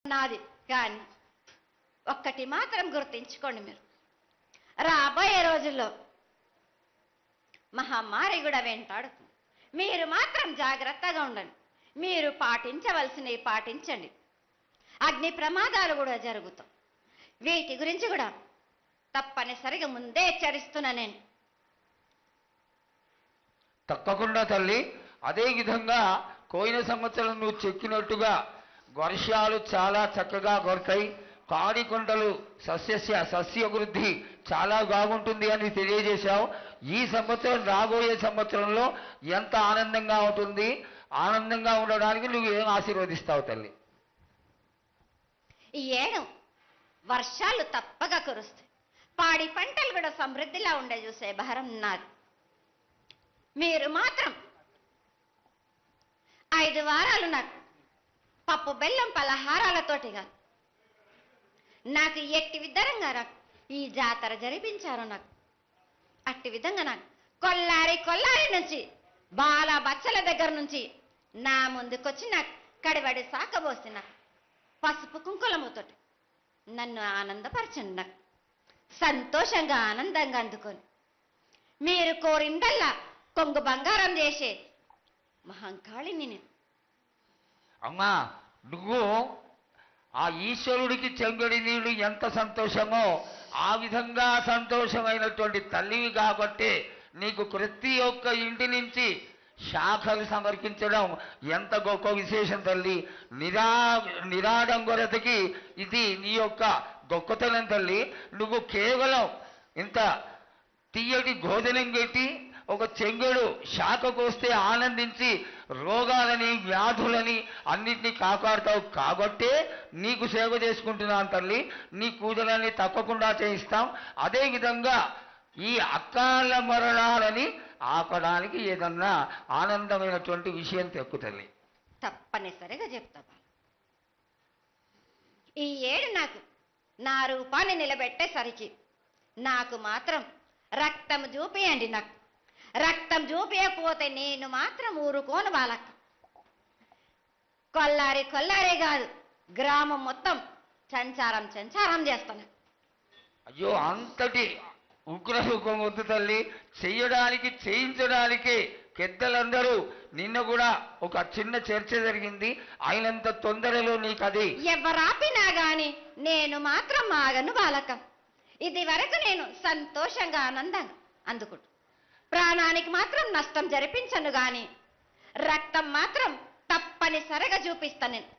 నాది. కానీ ఒక్కటి మాత్రం గుర్తించుకోండి, మీరు రాబోయే రోజుల్లో మహమ్మారి కూడా వెంటాడుతుంది. మీరు మాత్రం జాగ్రత్తగా ఉండండి. మీరు పాటించవలసినవి పాటించండి. అగ్ని ప్రమాదాలు కూడా జరుగుతాయి. వీటి గురించి కూడా తప్పనిసరిగా ముందే హెచ్చరిస్తున్నా నేను. తప్పకుండా తల్లి. అదే విధంగా పోయిన సంవత్సరం నువ్వు చెక్కినట్టుగా వర్షాలు చాలా చక్కగా కొడతాయి. కాడికొండలు సస్యవృద్ధి చాలా బాగుంటుంది అని తెలియజేశావు. ఈ సంవత్సరం రాబోయే సంవత్సరంలో ఎంత ఆనందంగా ఉంటుంది, ఆనందంగా ఉండడానికి నువ్వు ఏం ఆశీర్వదిస్తావు తల్లి? ఈ ఏడు వర్షాలు తప్పగా కురుస్తాయి. పాడి పంటలు కూడా సమృద్ధిలా ఉండే చూసే భారం నాది. మీరు మాత్రం 5 వారాలు నాకు పప్పు బెల్లం పలహారాలతోటి కాదు, నాకు ఎట్టి విధంగా నాకు ఈ జాతర జరిపించారు. నాకు అట్టి విధంగా నాకు కొల్లారి నుంచి బాల బచ్చల దగ్గర నుంచి నా ముందుకొచ్చి నాకు కడివడి సాకబోసి నాకు పసుపు కుంకులముతోటి నన్ను ఆనందపరచండి. నాకు సంతోషంగా ఆనందంగా అందుకొని మీరు కోరిందల్లా కొంగు బంగారం చేసే మహంకాళిని నేను. అమ్మా, నువ్వు ఆ ఈశ్వరుడికి చెంగడి నీళ్ళు ఎంత సంతోషమో ఆ విధంగా సంతోషమైనటువంటి తల్లివి కాబట్టి నీకు ప్రతి ఒక్క ఇంటి నుంచి శాఖలు సమర్పించడం ఎంత గొప్ప విశేషం తల్లి. నిరాడంబరతకి ఇది నీ యొక్క గొప్పతనం తల్లి. నువ్వు కేవలం ఇంత తీయటి భోజనం పెట్టి ఒక చెంగుడు శాఖకు వస్తే ఆనందించి రోగాలని వ్యాధులని అన్నింటినీ కాపాడుతావు కాబట్టే నీకు సేవ చేసుకుంటున్నాను తల్లి. నీ పూజలన్నీ తప్పకుండా చేయిస్తాం. అదేవిధంగా ఈ అకాల మరణాలని ఆపడానికి ఏదన్నా ఆనందమైనటువంటి విషయం తెక్కు తల్లి. తప్పనిసరిగా చెప్తా. ఈ ఏడు నాకు నా రూపాన్ని నిలబెట్టేసరికి నాకు మాత్రం రక్తం చూపియండి. నాకు రక్తం చూపించకపోతే నేను మాత్రం ఊరుకోను. వాళ్ళకు కొల్లారే కాదు, గ్రామం మొత్తం సంచారం చేస్తాను. అయ్యో, అంతటి ఉగ్రసుఖం వద్దు తల్లి. చేయించడానికి పెద్దలందరూ నిన్న కూడా ఒక చిన్న చర్చ జరిగింది. అయినంత తొందరలో నీకు అది ఎవరాపినా గాని నేను మాత్రం ఆగను బాలక. ఇది వరకు నేను సంతోషంగా ఆనందంగా అందుకుంటా. ప్రాణానికి మాత్రం నష్టం జరిపించను గాని రక్తం మాత్రం తప్పనిసరిగా చూపిస్తాను నేను.